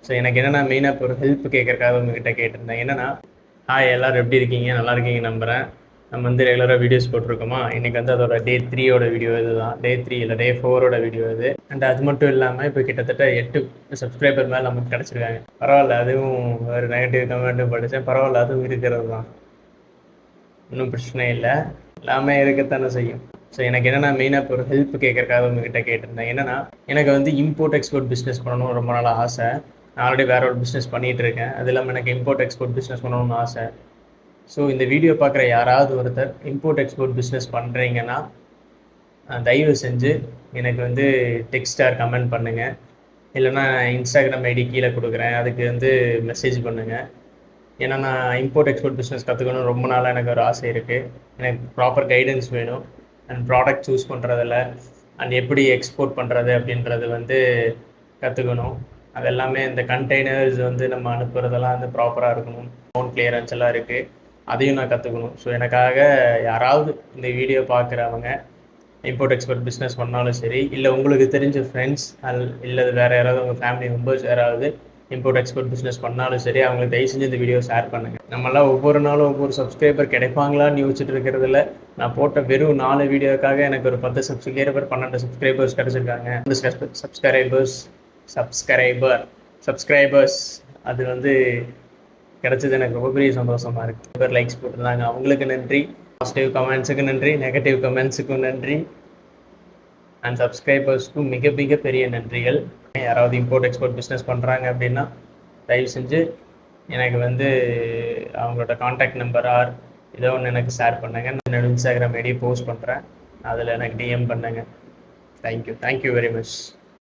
So எனக்கு என்னென்னா மெயினாக இப்போ ஒரு ஹெல்ப் கேட்கறக்காக உங்ககிட்ட கேட்டிருந்தேன். என்னென்னா, ஹாய் எல்லோரும் எப்படி இருக்கீங்க? நல்லா இருக்கீங்க நம்புகிறேன். நம்ம வந்து ரெகுலராக வீடியோஸ் போட்டிருக்கோமா, இன்றைக்கி வந்து அதோட டே 3யோட வீடியோ இது தான். டே 3 இல்லை டே 4ஓட வீடியோ இது. அண்ட் அது மட்டும் இல்லாமல் இப்போ கிட்டத்தட்ட 8 சப்ஸ்கிரைபர் மேலே நமக்கு கிடச்சிருக்காங்க. பரவாயில்ல, அதுவும் ஒரு நெகட்டிவ் கமெண்ட்டும் படித்தேன். பரவாயில்ல, அதுவும் இருக்கிறது தான், ஒன்றும் பிரச்சனை இல்லை. எல்லாமே இருக்கத்தானே செய்யும். ஸோ எனக்கு என்னென்னா மெயினாக இப்போ ஒரு ஹெல்ப் கேட்கறக்காக உங்ககிட்ட கேட்டிருந்தேன். என்னென்னா, எனக்கு வந்து இம்போர்ட் எக்ஸ்போர்ட் பிஸ்னஸ் பண்ணணும் ரொம்ப நாள் ஆசை. நான் ஆல்ரெடி வேற ஒரு பிஸ்னஸ் பண்ணிகிட்டு இருக்கேன். அது இல்லாமல் எனக்கு இம்போர்ட் எக்ஸ்போர்ட் பிஸ்னஸ் பண்ணணும்னு ஆசை. ஸோ இந்த வீடியோ பார்க்குற யாராவது ஒருத்தர் இம்போர்ட் எக்ஸ்போர்ட் பிஸ்னஸ் பண்ணுறீங்கன்னா தயவு செஞ்சு எனக்கு வந்து டெக்ஸ்ட் ஆர் கமெண்ட் பண்ணுங்கள். இல்லைனா இன்ஸ்டாகிராம் ஐடி கீழே கொடுக்குறேன், அதுக்கு வந்து மெசேஜ் பண்ணுங்கள். ஏன்னா நான் இம்போர்ட் எக்ஸ்போர்ட் பிஸ்னஸ் கற்றுக்கணும் ரொம்ப நாளாக எனக்கு ஒரு ஆசை இருக்குது. எனக்கு ப்ராப்பர் கைடன்ஸ் வேணும். அண்ட் ப்ராடக்ட் சூஸ் பண்ணுறதில் அண்ட் எப்படி எக்ஸ்போர்ட் பண்ணுறது அப்படின்றது வந்து கற்றுக்கணும். அது எல்லாமே இந்த கண்டெய்னர்ஸ் வந்து நம்ம அனுப்புகிறதெல்லாம் வந்து ப்ராப்பராக இருக்கணும். ஃபோன் கிளியரன்ஸ் எல்லாம் இருக்குது, அதையும் நான் கற்றுக்கணும். ஸோ எனக்காக யாராவது இந்த வீடியோ பார்க்குறவங்க இம்போர்ட் எக்ஸ்போர்ட் பிஸ்னஸ் பண்ணாலும் சரி, இல்லை உங்களுக்கு தெரிஞ்ச ஃப்ரெண்ட்ஸ் இல்லை வேறு யாராவது உங்கள் ஃபேமிலி மெம்பர்ஸ் யாராவது இம்போர்ட் எக்ஸ்போர்ட் பிஸ்னஸ் பண்ணாலும் சரி, அவங்களுக்கு தயவு செஞ்சு இந்த வீடியோ ஷேர் பண்ணுங்கள். நம்மளாம் ஒவ்வொரு நாளும் ஒவ்வொரு சப்ஸ்கிரைபர் கிடைப்பாங்களான்னு யோசிச்சுட்டு இருக்கிறதுல நான் போட்ட வெறும் 4 வீடியோக்காக எனக்கு ஒரு 10 சப்ஸ்கிரைபர் 12 சப்ஸ்கிரைபர்ஸ் கிடச்சிருக்காங்க. சப்ஸ்கிரைபர்ஸ் அது வந்து கிடச்சது எனக்கு ரொம்ப பெரிய சந்தோஷமாக இருக்குது. பேர் லைக்ஸ் போட்டிருந்தாங்க, அவங்களுக்கு நன்றி. பாசிட்டிவ் கமெண்ட்ஸுக்கு நன்றி, நெகட்டிவ் கமெண்ட்ஸுக்கும் நன்றி. அண்ட் சப்ஸ்கிரைபர்ஸ்க்கும் மிக மிக பெரிய நன்றிகள். யாராவது இம்போர்ட் எக்ஸ்போர்ட் பிஸ்னஸ் பண்ணுறாங்க அப்படின்னா தயவு செஞ்சு எனக்கு வந்து அவங்களோட காண்டாக்ட் நம்பர் ஆர் ஏதோ ஒன்று எனக்கு ஷேர் பண்ணுங்கள். நான் இன்ஸ்டாகிராம் ஐடி போஸ்ட் பண்ணுறேன், அதில் எனக்கு டிஎம் பண்ணுங்கள். Thank you very much.